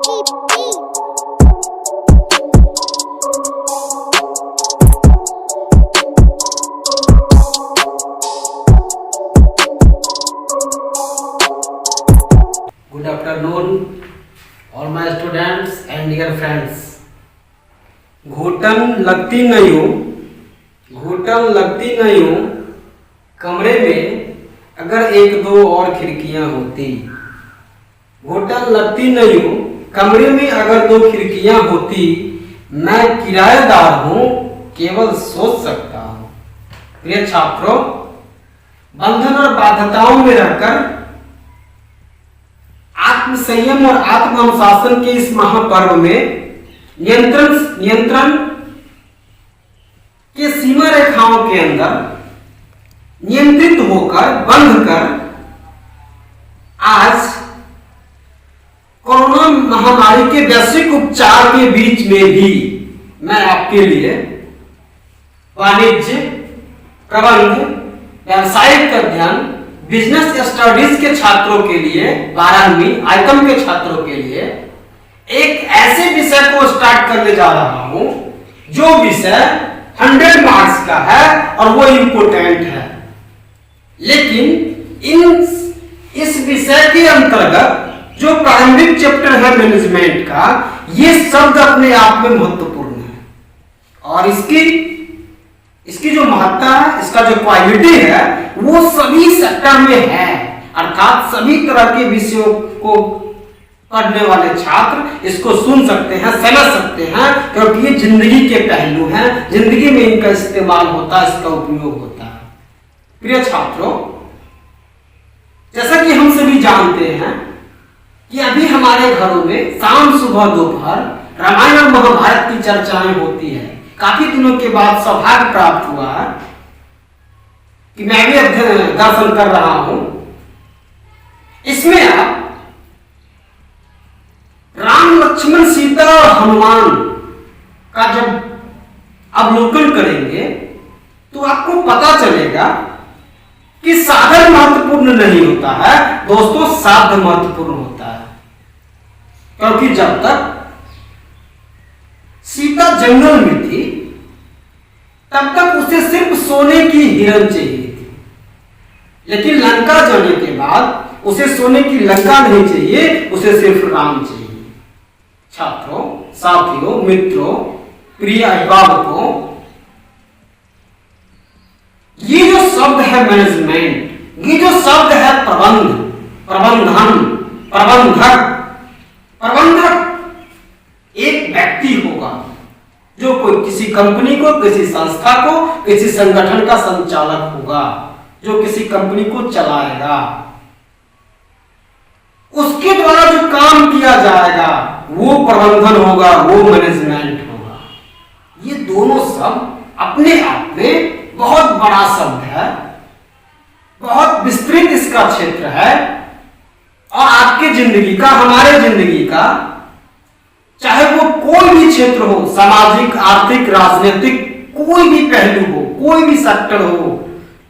Good afternoon, all my students and dear friends. घुटन लगती नहीं हो कमरे में अगर एक दो और खिड़कियां होती। घुटन लगती नहीं हो कमरे में अगर दो खिड़कियां होती। मैं किराएदार हूं, केवल सोच सकता हूं। प्रिय छात्रों, बंधन और बाध्यताओं में रहकर आत्म संयम और आत्म अनुशासन के इस महापर्व में नियंत्रण के सीमा रेखाओं के अंदर नियंत्रित होकर बंध कर आज कोरोना महामारी के वैश्विक उपचार के बीच में भी मैं आपके लिए वाणिज्य, प्रबंध, व्यावसायिक अध्ययन, बिजनेस स्टडीज के छात्रों के लिए 12वीं आइटम के छात्रों के लिए एक ऐसे विषय को स्टार्ट करने जा रहा हूं जो विषय 100 मार्क्स का है और वो इंपोर्टेंट है। लेकिन इस विषय के अंतर्गत जो प्रारंभिक चैप्टर है मैनेजमेंट का, ये शब्द अपने आप में महत्वपूर्ण है और इसकी जो महत्ता है, इसका जो क्वालिटी है, वो सभी सेक्टर में है। अर्थात सभी तरह के विषयों को पढ़ने वाले छात्र इसको सुन सकते हैं, समझ सकते हैं, क्योंकि ये जिंदगी के पहलू हैं। जिंदगी में इनका इस्तेमाल होता है, इसका उपयोग होता है। प्रिय छात्रों, जैसा कि हम सभी जानते हैं कि अभी हमारे घरों में शाम, सुबह, दोपहर रामायण और महाभारत की चर्चाएं होती है। काफी दिनों के बाद सौभाग्य प्राप्त हुआ है कि मैं भी दर्शन कर रहा हूं। इसमें आप राम, लक्ष्मण, सीता और हनुमान का जब अवलोकन करेंगे तो आपको पता चलेगा कि साधन महत्वपूर्ण नहीं होता है दोस्तों, साध्य महत्वपूर्ण होता है। क्योंकि जब तक सीता जंगल में थी तब तक उसे सिर्फ सोने की हिरन चाहिए थी, लेकिन लंका जाने के बाद उसे सोने की लंका नहीं चाहिए, उसे सिर्फ राम चाहिए। छात्रों, साथियों, मित्रों, प्रिय अभिभावकों, ये जो शब्द है मैनेजमेंट, ये जो शब्द है प्रबंधन, प्रबंधक एक व्यक्ति होगा जो कोई किसी कंपनी को, किसी संस्था को, किसी संगठन का संचालक होगा, जो किसी कंपनी को चलाएगा। उसके द्वारा जो काम किया जाएगा वो प्रबंधन होगा, वो मैनेजमेंट होगा। ये दोनों शब्द अपने आप में बहुत बड़ा शब्द है, बहुत विस्तृत इसका क्षेत्र है और आपके जिंदगी का, हमारे जिंदगी का, चाहे वो कोई भी क्षेत्र हो, सामाजिक, आर्थिक, राजनीतिक, कोई भी पहलू हो, कोई भी सेक्टर हो,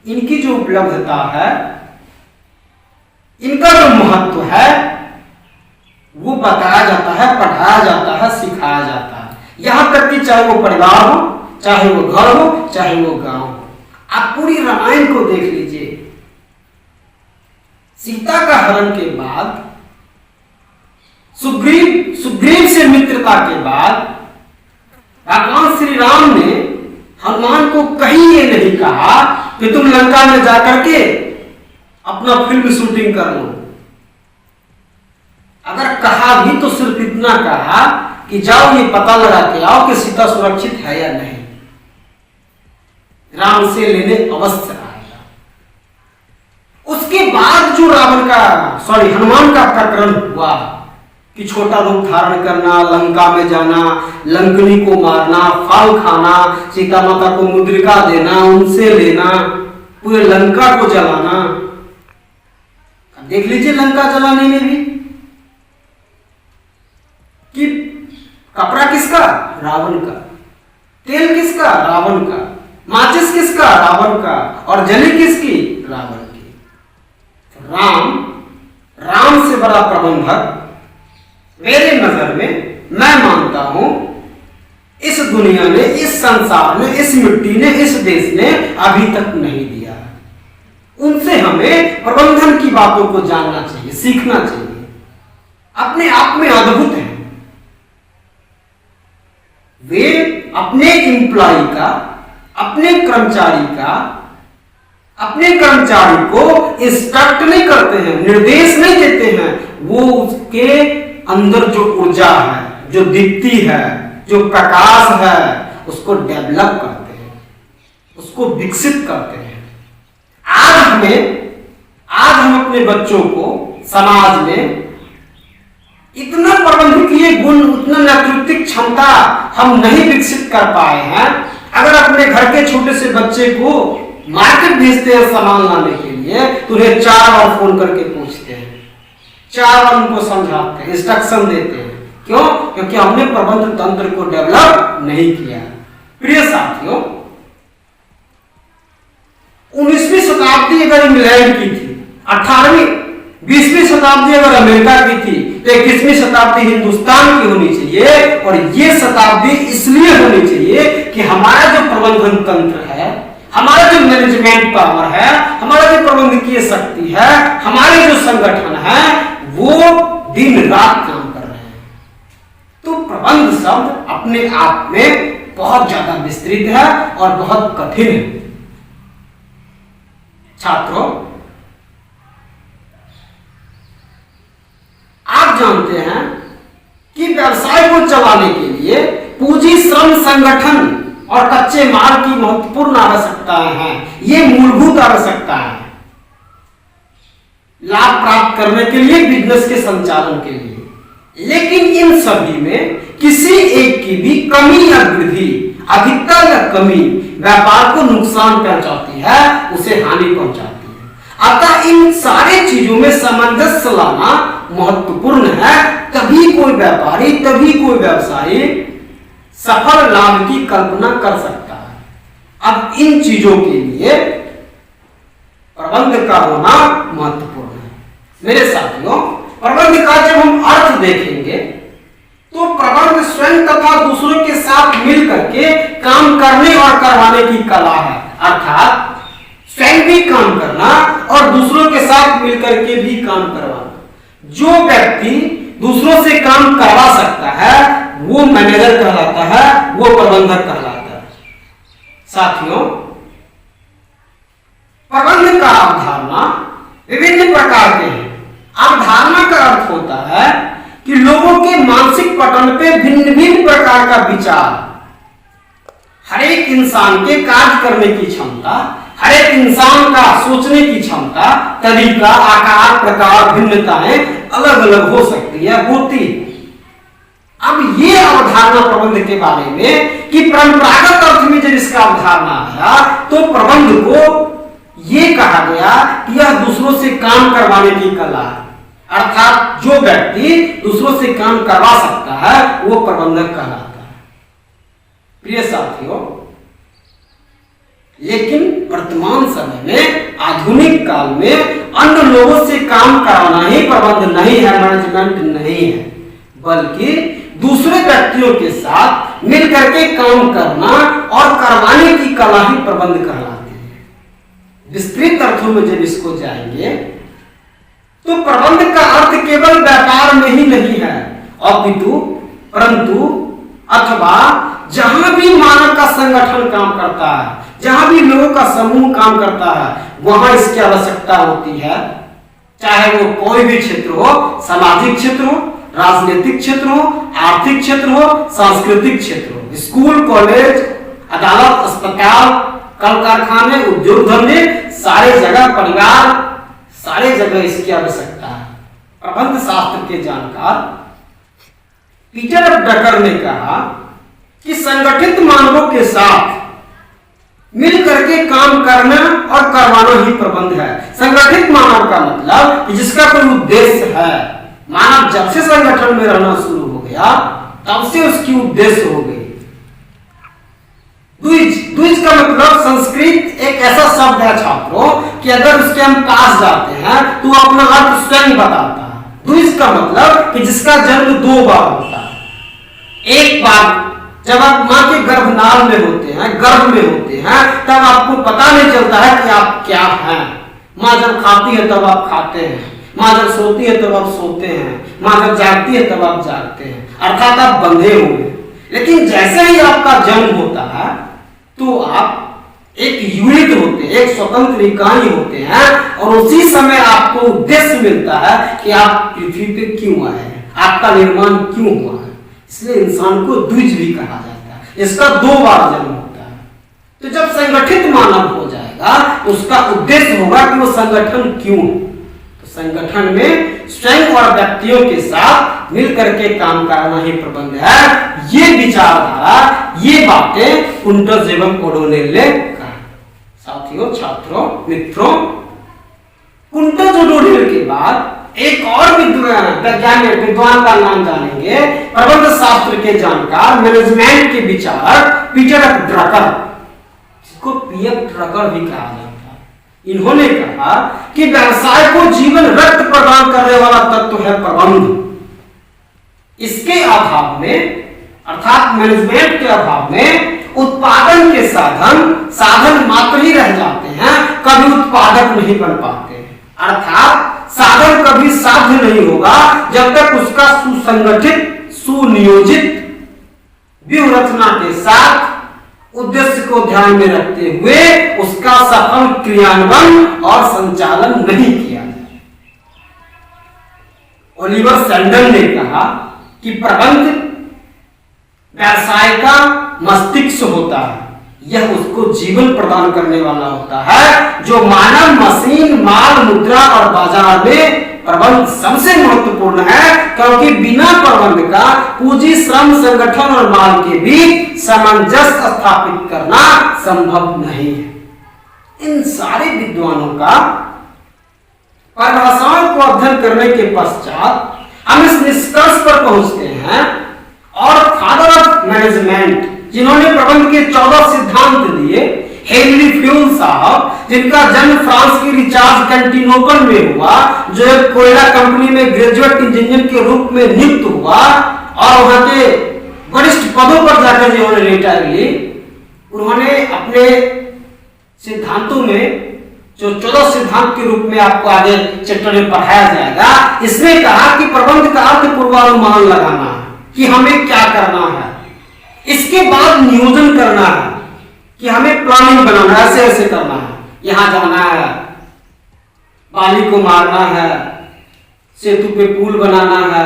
इनकी जो उपलब्धता है, इनका जो महत्व है, वो बताया जाता है, पढ़ाया जाता है, सिखाया जाता है। यहां तक कि चाहे वो परिवार हो, चाहे वो घर हो, चाहे वो गांव हो। आप पूरी रामायण को देख लीजिए। सीता का हरण के बाद, सुग्रीव से मित्रता के बाद भगवान श्री राम ने हनुमान को कहीं ये नहीं कहा कि तुम लंका में जाकर के अपना फिल्म शूटिंग कर लो। अगर कहा भी तो सिर्फ इतना कहा कि जाओ ये पता लगा के आओ कि सीता सुरक्षित है या नहीं, राम से लेने अवश्य आएगा। उसके बाद जो हनुमान का प्रकरण हुआ कि छोटा रूप धारण करना, लंका में जाना, लंकनी को मारना, फल खाना, सीता माता को मुद्रिका देना, उनसे लेना, पूरे लंका को जलाना। देख लीजिए लंका जलाने में भी कि कपड़ा किसका? रावण का। तेल किसका? रावण का। माचिस किसका? रावण का। और जली किसकी? रावण की। राम से बड़ा प्रबंधक, मेरे नजर में मैं मानता हूं इस दुनिया ने, इस संसार ने, इस मिट्टी ने, इस देश ने अभी तक नहीं दिया। उनसे हमें प्रबंधन की बातों को जानना चाहिए, सीखना चाहिए। अपने आप में अद्भुत है। वे अपने एम्प्लॉय का, अपने कर्मचारी को इंस्ट्रक्ट नहीं करते हैं, निर्देश नहीं देते हैं, वो उसके अंदर जो ऊर्जा है, जो दीप्ति है, जो प्रकाश है, उसको डेवलप करते हैं, उसको विकसित करते हैं। आज हम अपने बच्चों को समाज में इतना प्रबंधकीय गुण, उतना नेतृत्व क्षमता हम नहीं विकसित कर पाए हैं। अगर अपने घर के छोटे से बच्चे को मार्केट भेजते हैं सामान लाने के लिए, तो उन्हें 4 बार फोन करके पूछते हैं, 4 बार उनको समझाते हैं, इंस्ट्रक्शन देते हैं। क्यों? क्योंकि हमने प्रबंध तंत्र को डेवलप नहीं किया। प्रिय साथियों, 19वीं शताब्दी अगर इंग्लैंड की थी, 18वीं 20वीं शताब्दी अगर अमेरिका की थी, तो 21वीं शताब्दी हिंदुस्तान की होनी चाहिए। और ये शताब्दी इसलिए होनी चाहिए कि हमारा जो प्रबंधन तंत्र है, हमारा जो मैनेजमेंट पावर है, हमारा जो प्रबंधकीय शक्ति है, हमारे जो संगठन है, वो दिन रात काम कर रहे हैं। तो प्रबंध शब्द अपने आप में बहुत ज्यादा विस्तृत है और बहुत कठिन है। छात्रों, आप जानते हैं कि व्यवसाय को चलाने के लिए पूंजी, श्रम, संगठन और कच्चे माल की महत्वपूर्ण आवश्यकताएं हैं। ये मूलभूत आवश्यकताएं हैं लाभ प्राप्त करने के लिए, बिजनेस के संचालन के लिए। लेकिन इन सभी में किसी एक की भी कमी या वृद्धि, अधिकता या कमी व्यापार को नुकसान पहुंचाती है, उसे हानि पहुंचाती है। अतः इन सारे चीजों में सामंजस्य लाना महत्वपूर्ण है। तभी कोई व्यापारी, तभी कोई व्यवसायी सफल लाभ की कल्पना कर सकता है। अब इन चीजों के लिए प्रबंध का होना महत्वपूर्ण है। मेरे साथियों, प्रबंध का जब हम अर्थ देखेंगे तो प्रबंध स्वयं तथा दूसरों के साथ मिल करके काम करने और करवाने की कला है। अर्थात स्वयं भी काम करना और दूसरों के साथ मिलकर के भी काम करवाना। जो व्यक्ति दूसरों से काम करवा सकता है वो मैनेजर कहलाता है, वो प्रबंधक कहलाता है। साथियों, प्रबंध का अवधारणा विभिन्न प्रकार के हैं। अवधारणा का अर्थ होता है कि लोगों के मानसिक पटल पे भिन्न भिन्न प्रकार का विचार, हर एक इंसान के कार्य करने की क्षमता, हर एक इंसान का सोचने की क्षमता, तरीका, आकार, प्रकार, भिन्नताएं अलग अलग हो सकती है, होती। अब ये अवधारणा प्रबंध के बारे में कि परंपरागत अर्थ में जब इसका अवधारणा आया तो प्रबंध को ये कहा गया कि यह दूसरों से काम करवाने की कला है। अर्थात जो व्यक्ति दूसरों से काम करवा सकता है वो प्रबंधक कहलाता है। प्रिय साथियों, लेकिन वर्तमान समय में, आधुनिक काल में अन्य लोगों से काम कराना ही प्रबंध नहीं है, मैनेजमेंट नहीं है, बल्कि दूसरे व्यक्तियों के साथ मिलकर के काम करना और करवाने की कला ही प्रबंध कहलाती है। विस्तृत अर्थों में जब इसको जाएंगे तो प्रबंध का अर्थ केवल व्यापार में ही नहीं है, अपितु परंतु अथवा जहां भी मानव का संगठन काम करता है, जहां भी लोगों का समूह काम करता है, वहां इसकी आवश्यकता होती है। चाहे वो कोई भी क्षेत्र हो, सामाजिक क्षेत्र हो, राजनीतिक क्षेत्र हो, आर्थिक क्षेत्र हो, सांस्कृतिक क्षेत्र हो, स्कूल, कॉलेज, अदालत, अस्पताल, कल कारखाने, उद्योग धंधे, सारे जगह परिवार, सारे जगह इसकी आवश्यकता है। प्रबंध शास्त्र के जानकार पीटर ड्रकर ने कहा कि संगठित मानवों के साथ मिल करके काम करना और करवाना ही प्रबंध है। संगठित मानव का मतलब कि जिसका कोई उद्देश्य है। मानव जब से संगठन में रहना शुरू हो गया तब से उसकी उद्देश्य हो गई। द्विज का मतलब संस्कृत एक ऐसा शब्द है छात्रों कि अगर उसके हम पास जाते हैं तो अपना अर्थ स्वयं बताता है। द्विज का मतलब कि जिसका जन्म 2 बार होता है। एक बार जब आप माँ के गर्भनाल में होते हैं, गर्भ में होते हैं, तब आपको पता नहीं चलता है कि आप क्या हैं। माँ जब खाती है तब आप खाते हैं, माँ जब सोती है तब आप सोते हैं, माँ जब जागती है तब आप जागते हैं, अर्थात आप बंधे हुए हैं। लेकिन जैसे ही आपका जन्म होता है तो आप एक यूनिट होते हैं, एक स्वतंत्र इकाई होते हैं, और उसी समय आपको उद्देश्य मिलता है कि आप पृथ्वी पे क्यों आए हैं, आपका निर्माण क्यों हुआ है। इसलिए इंसान को द्विज भी कहा जाता है। इसका 2 बार जन्म होता है। तो जब संगठित मानव हो जाएगा तो उसका उद्देश्य होगा कि वो संगठन क्यों है। तो संगठन में स्वयं और व्यक्तियों के साथ मिलकर के काम करना ही प्रबंध है। ये विचारधारा, ये बातें कुंटज एवं ओडोनिल ने कहा। साथियों, छात्रों, मित्रों, कुंटज ओडोनिल के बाद एक और वैज्ञानिक विद्वान का नाम जानेंगे, प्रबंध शास्त्र के जानकार, मैनेजमेंट के विचारक पीटर ड्रकर, जिसको पीएफ ड्रकर भी कहा जाता है। इन्होंने कहा कि व्यवसाय को जीवन रक्त प्रदान करने वाला तत्व है प्रबंध। इसके अभाव में, अर्थात मैनेजमेंट के अभाव में, उत्पादन के साधन मात्र ही रह जाते हैं, कभी उत्पादक नहीं बन पाते। अर्थात साधन कभी साध्य नहीं होगा जब तक उसका सुसंगठित, सुनियोजित व्यूहरचना के साथ उद्देश्य को ध्यान में रखते हुए उसका सफल क्रियान्वयन और संचालन नहीं किया जाए। ओलिवर सैंडल ने कहा कि प्रबंध व्यवसाय का मस्तिष्क होता है, यह उसको जीवन प्रदान करने वाला होता है। जो मानव, मशीन, माल, मुद्रा और बाजार में प्रबंध सबसे महत्वपूर्ण है, क्योंकि बिना प्रबंध का पूंजी, श्रम, संगठन और माल के बीच सामंजस्य स्थापित करना संभव नहीं है। इन सारे विद्वानों का परिभाषाओं को अध्ययन करने के पश्चात हम इस निष्कर्ष पर पहुंचते हैं, और फादर ऑफ मैनेजमेंट, जिन्होंने प्रबंध के 14 सिद्धांत दिए, हेनरी फ्यूल साहब, जिनका जन्म फ्रांस के रिचार्ड कैंटिनोपल में हुआ, जो एक कोयला कंपनी में ग्रेजुएट इंजीनियर के रूप में नियुक्त हुआ और वहां के वरिष्ठ पदों पर जाकर जिन्होंने रिटायर ली। उन्होंने अपने सिद्धांतों में, जो 14 सिद्धांत के रूप में आपको आगे चैप्टर में पढ़ाया जाएगा, इसमें कहा कि प्रबंध का अर्थ पूर्वानुमान लगाना है कि हमें क्या करना है, इसके बाद नियोजन करना है कि हमें प्लानिंग बनाना है, ऐसे ऐसे करना है, यहां जाना है, बाली को मारना है, सेतु पे पुल बनाना है,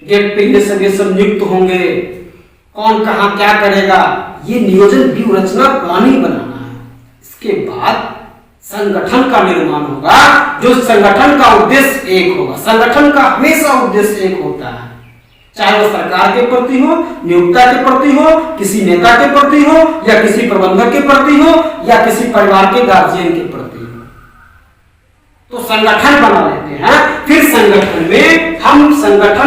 गेट पे ये सब नियुक्त होंगे, कौन कहां क्या करेगा, ये नियोजन, व्यूहरचना, प्लानिंग बनाना है। इसके बाद संगठन का निर्माण होगा, जो संगठन का उद्देश्य एक होगा। संगठन का हमेशा उद्देश्य एक होता है, चाहे वो सरकार के प्रति हो, नियोक्ता के प्रति हो, किसी नेता के प्रति हो, या किसी प्रबंधक के प्रति हो, या किसी परिवार के गार्जियन के प्रति हो। तो संगठन बना लेते हैं। फिर संगठन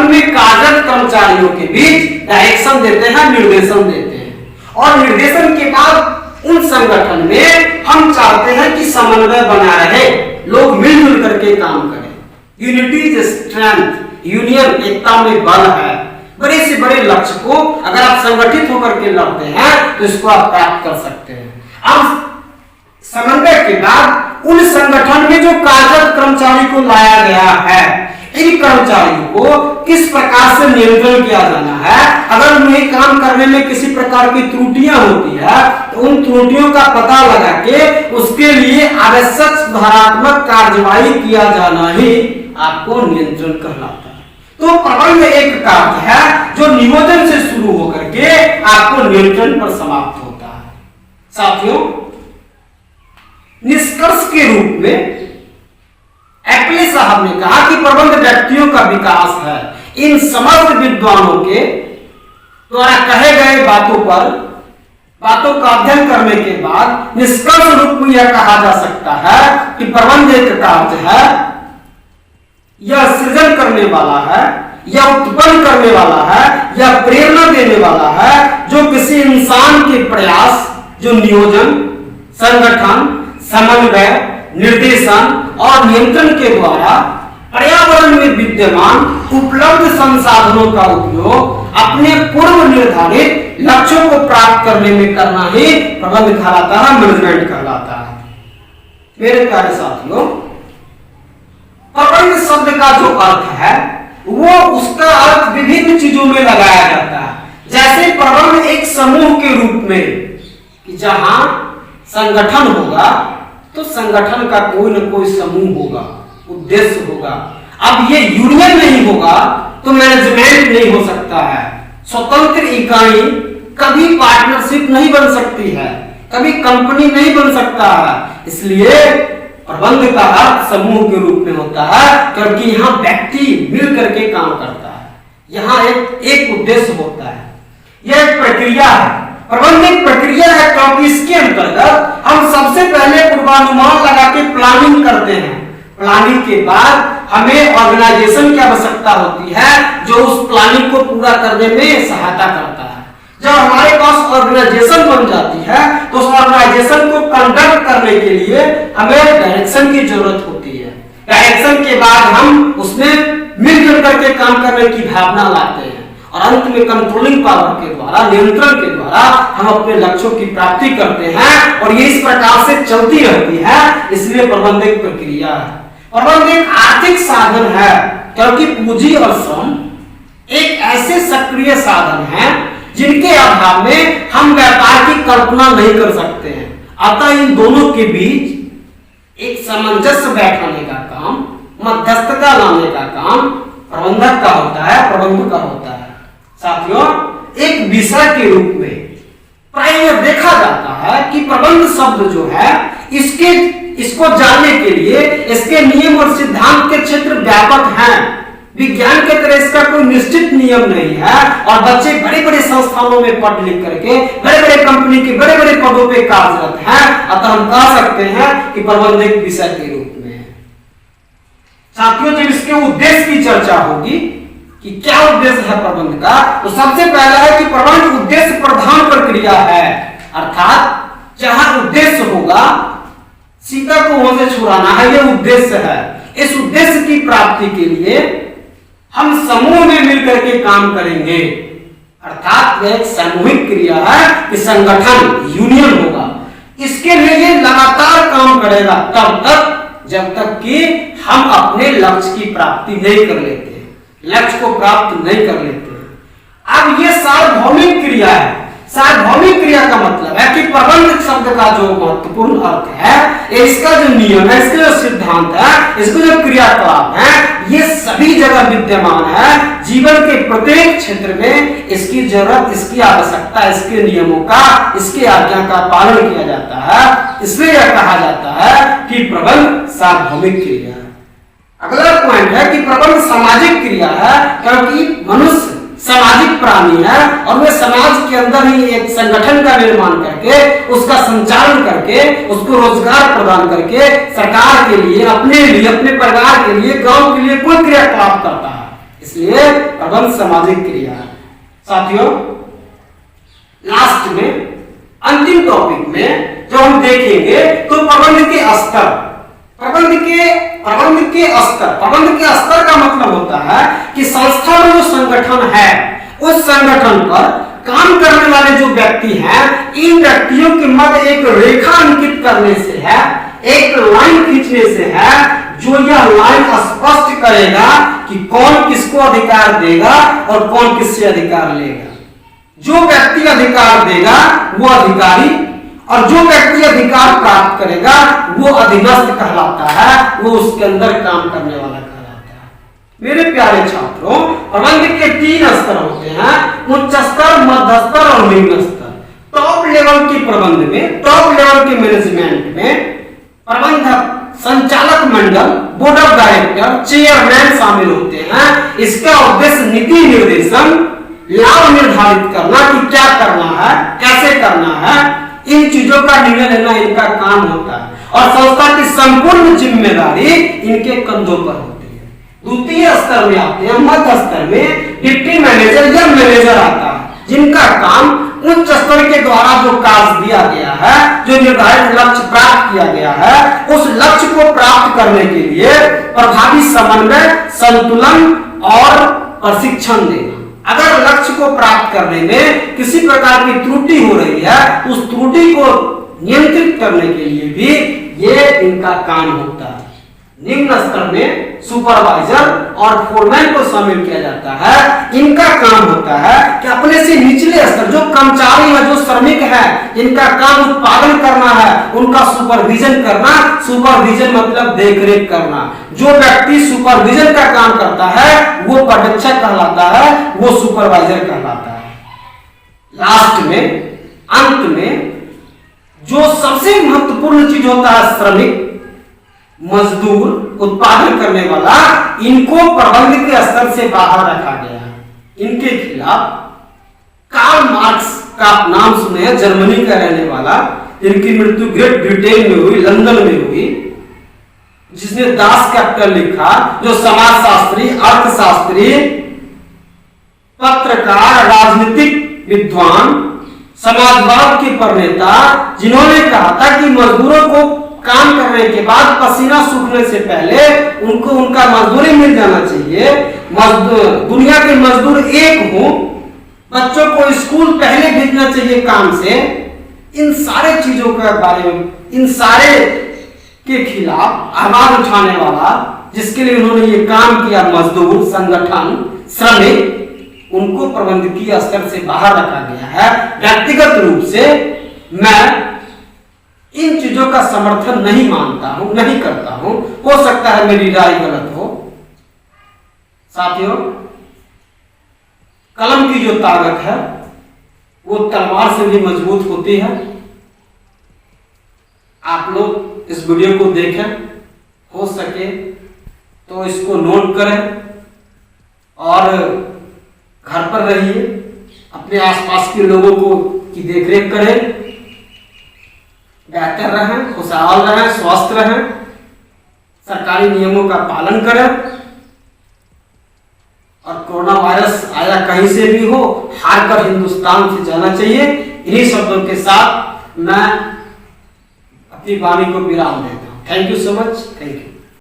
में कार्यरत कर्मचारियों के बीच डायरेक्शन देते हैं, निर्देशन देते हैं, और निर्देशन के बाद उन संगठन में हम चाहते हैं कि समन्वय बना रहे, लोग मिलजुल करके काम करें। यूनिटी इज स्ट्रेंथ, यूनियन एकता में बल है। बड़े से बड़े लक्ष्य को अगर आप संगठित होकर के लड़ते हैं तो इसको आप प्राप्त कर सकते हैं। अब समन्वय के बाद उन संगठन में जो कार्यरत कर्मचारी को लाया गया है, इन कर्मचारियों को किस प्रकार से नियंत्रण किया जाना है। अगर उन्हें काम करने में किसी प्रकार की त्रुटियां होती है तो उन त्रुटियों का पता लगा के उसके लिए आवश्यक सुधारात्मक कार्यवाही किया जाना ही आपको नियंत्रण कहलाता है। तो प्रबंध एक कार्य है जो नियोजन से शुरू होकर के आपको नियंत्रण पर समाप्त होता है। साथियों, निष्कर्ष के रूप में एप्ले साहब ने कहा कि प्रबंध व्यक्तियों का विकास है। इन समस्त विद्वानों के द्वारा कहे गए बातों का अध्ययन करने के बाद निष्कर्ष रूप में यह कहा जा सकता है कि प्रबंध एक कार्य है, यह सृजन करने वाला है, यह उत्पन्न करने वाला है, यह प्रेरणा देने वाला है, जो किसी इंसान के प्रयास, जो नियोजन, संगठन, समन्वय, निर्देशन और नियंत्रण के द्वारा पर्यावरण में विद्यमान उपलब्ध संसाधनों का उपयोग अपने पूर्व निर्धारित लक्ष्यों को प्राप्त करने में करना ही प्रबंध कहलाता है, मैनेजमेंट कहलाता है। मेरे प्यारे साथियों, प्रबंध शब्द का जो अर्थ है वो उसका अर्थ विभिन्न चीजों में लगाया जाता है। जैसे प्रबंध एक समूह के रूप में, कि जहां संगठन होगा तो संगठन का कोई न कोई समूह होगा, उद्देश्य होगा। अब ये यूनियन नहीं होगा तो मैनेजमेंट नहीं हो सकता है। स्वतंत्र इकाई कभी पार्टनरशिप नहीं बन सकती है, कभी कंपनी नहीं बन सकता है। इसलिए प्रबंध का अर्थ समूह के रूप में होता है, क्योंकि यहाँ व्यक्ति मिल करके काम करता है, यहाँ एक उद्देश्य होता है। यह एक प्रक्रिया है, प्रबंध एक प्रक्रिया है, क्योंकि इसके अंतर्गत हम सबसे पहले पूर्वानुमान लगा के प्लानिंग करते हैं। प्लानिंग के बाद हमें ऑर्गेनाइजेशन की आवश्यकता होती है जो उस प्लानिंग को पूरा करने में सहायता करता है। जब हमारे पास ऑर्गेनाइजेशन बन जाती है तो उस ऑर्गेनाइजेशन को कंडक्ट करने के लिए हमें डायरेक्शन की जरूरत होती है। डायरेक्शन के बाद हम उसमें मिलजुल करके काम करने की भावना लाते हैं और अंत में कंट्रोलिंग पावर के द्वारा, नियंत्रण के द्वारा हम अपने लक्ष्यों की प्राप्ति करते हैं और ये इस प्रकार से चलती रहती है। इसलिए प्रबंध एक प्रक्रिया है। प्रबंध एक आर्थिक साधन है, क्योंकि पूंजी और श्रम एक ऐसे सक्रिय साधन है जिनके अभाव में हम व्यापार की कल्पना नहीं कर सकते हैं। अतः इन दोनों के बीच एक सामंजस्य बैठाने का काम, मध्यस्थता लाने का काम प्रबंधक का होता है, प्रबंधक का होता है। साथियों, एक विषय के रूप में प्राय देखा जाता है कि प्रबंध शब्द जो है इसको जानने के लिए इसके नियम और सिद्धांत के क्षेत्र व्यापक हैं। विज्ञान के तरह इसका कोई निश्चित नियम नहीं है और बच्चे बड़े बड़े संस्थानों में पढ़ लिख करके बड़े बड़े कंपनी के बड़े बड़े पदों पे कार्यरत हैं। अतः हम कह सकते हैं कि प्रबंध एक विषय के रूप में है। साथियों, जब इसके उद्देश्य की चर्चा होगी कि क्या उद्देश्य है प्रबंध का, तो सबसे पहला है कि प्रबंध उद्देश्य प्रधान प्रक्रिया है। अर्थात जहां उद्देश्य होगा सीता को वहां से छुड़ाना है, यह उद्देश्य है। इस उद्देश्य की प्राप्ति के लिए हम समूह में मिलकर के काम करेंगे। अर्थात यह एक सामूहिक क्रिया है कि संगठन, यूनियन होगा। इसके लिए ये लगातार काम करेगा तब तक जब तक कि हम अपने लक्ष्य की प्राप्ति नहीं कर लेते, लक्ष्य को प्राप्त नहीं कर लेते। अब ये सार्वभौमिक क्रिया है। सार्वभौमिक क्रिया का मतलब है कि प्रबंध शब्द का जो महत्वपूर्ण अर्थ है, इसका जो नियम है, इसका जो सिद्धांत है, इसका जो क्रियाकलाप है, ये सभी जगह विद्यमान है। जीवन के प्रत्येक क्षेत्र में इसकी जरूरत, इसकी आवश्यकता, इसके नियमों का, इसके आज्ञा का पालन किया जाता है। इसलिए यह कहा जाता है कि प्रबंध सार्वभौमिक क्रिया है। अगला पॉइंट है कि प्रबंध सामाजिक क्रिया है, क्योंकि मनुष्य सामाजिक प्राणी है और वे समाज के अंदर ही एक संगठन का निर्माण करके, उसका संचालन करके, उसको रोजगार प्रदान करके सरकार के लिए, अपने लिए, अपने परिवार के लिए, गांव के लिए कोई क्रियाकलाप करता है। इसलिए प्रबंध सामाजिक क्रिया है। साथियों, लास्ट में, अंतिम टॉपिक में जो हम देखेंगे तो प्रबंध के स्तर। प्रबंध के स्तर का मतलब होता है कि संस्था में जो संगठन है, उस संगठन पर काम करने वाले जो व्यक्ति हैं, इन व्यक्तियों के मध्य एक रेखा अंकित करने से है, एक लाइन खींचने से है, जो यह लाइन स्पष्ट करेगा कि कौन किसको अधिकार देगा और कौन किससे अधिकार लेगा। जो व्यक्ति अधिकार देगा वो अधिकारी, और जो व्यक्ति अधिकार प्राप्त करेगा वो अधीनस्थ कहलाता है, वो उसके अंदर काम करने वाला कहलाता है। मेरे प्यारे छात्रों, प्रबंध के 3 स्तर होते हैं, उच्च स्तर, मध्य स्तर और निम्न स्तर। टॉप लेवल के प्रबंध में, टॉप लेवल के मैनेजमेंट में प्रबंधक, संचालक मंडल, बोर्ड ऑफ डायरेक्टर, चेयरमैन शामिल होते हैं। इसका उद्देश्य नीति निर्देशन, लाभ निर्धारित करना कि क्या करना है, कैसे करना है, इन चीजों का निर्णय लेना इनका काम होता है और संस्था की संपूर्ण जिम्मेदारी इनके कंधों पर होती है। द्वितीय स्तर में आते हैं, मध्य स्तर में डिप्टी मैनेजर या मैनेजर आता है, जिनका काम उच्च स्तर के द्वारा जो कार्य दिया गया है, जो निर्धारित लक्ष्य प्राप्त किया गया है, उस लक्ष्य को प्राप्त करने के लिए प्रभावी समन्वय, संतुलन और प्रशिक्षण देना। अगर लक्ष्य को प्राप्त करने में किसी प्रकार की त्रुटि हो रही है, उस त्रुटि को नियंत्रित करने के लिए भी ये इनका काम होता है। निम्न स्तर में सुपरवाइजर और फोरमैन को शामिल किया जाता है। इनका काम होता है कि अपने से निचले स्तर जो कर्मचारी है, जो श्रमिक है, इनका काम उत्पादन करना है, उनका सुपरविजन करना। सुपरविजन मतलब देखरेख करना। जो व्यक्ति सुपरविजन का काम करता है वो पर्यवेक्षक कहलाता है, वो सुपरवाइजर कहलाता है। लास्ट में, अंत में जो सबसे महत्वपूर्ण चीज होता है, श्रमिक, मजदूर, उत्पादन करने वाला, इनको प्रबंध के स्तर से बाहर रखा गया है। इनके खिलाफ कार्ल मार्क्स का आप नाम सुने हैं, जर्मनी का रहने वाला। इनकी मृत्यु ग्रेट ब्रिटेन में हुई, लंदन में हुई। जिसने दास कैपिटल लिखा, जो समाजशास्त्री, अर्थशास्त्री, पत्रकार, राजनीतिक विद्वान, समाजवाद के प्रणेता, जिन्होंने कहा था कि मजदूरों को काम करने के बाद पसीना सूखने से पहले उनको उनका मजदूरी मिल जाना चाहिए। दुनिया के मजदूर एक हों, बच्चों को स्कूल पहले भेजना चाहिए काम से। इन सारे चीजों के बारे में, इन सारे के खिलाफ आवाज उठाने वाला, जिसके लिए उन्होंने ये काम किया, मजदूर संगठन, श्रमिक, उनको प्रबंधकीय स्तर से बाहर रखा गया है। व्यक्तिगत रूप से मैं इन चीजों का समर्थन नहीं मानता हूं, नहीं करता हूं। हो सकता है मेरी राय गलत हो। साथियों, कलम की जो ताकत है वो तलवार से भी मजबूत होती है। आप लोग इस वीडियो को देखें, हो सके तो इसको नोट करें और घर पर रहिए, अपने आसपास के लोगों को की देखरेख करें, बेहतर रहें, खुशहाल रहें, स्वस्थ रहें, सरकारी नियमों का पालन करें। और कोरोना वायरस आया कहीं से भी हो, हार कर हिंदुस्तान से जाना चाहिए। इन्हीं शब्दों के साथ मैं अपनी वाणी को विराम देता हूं। Thank you so much. Thank you.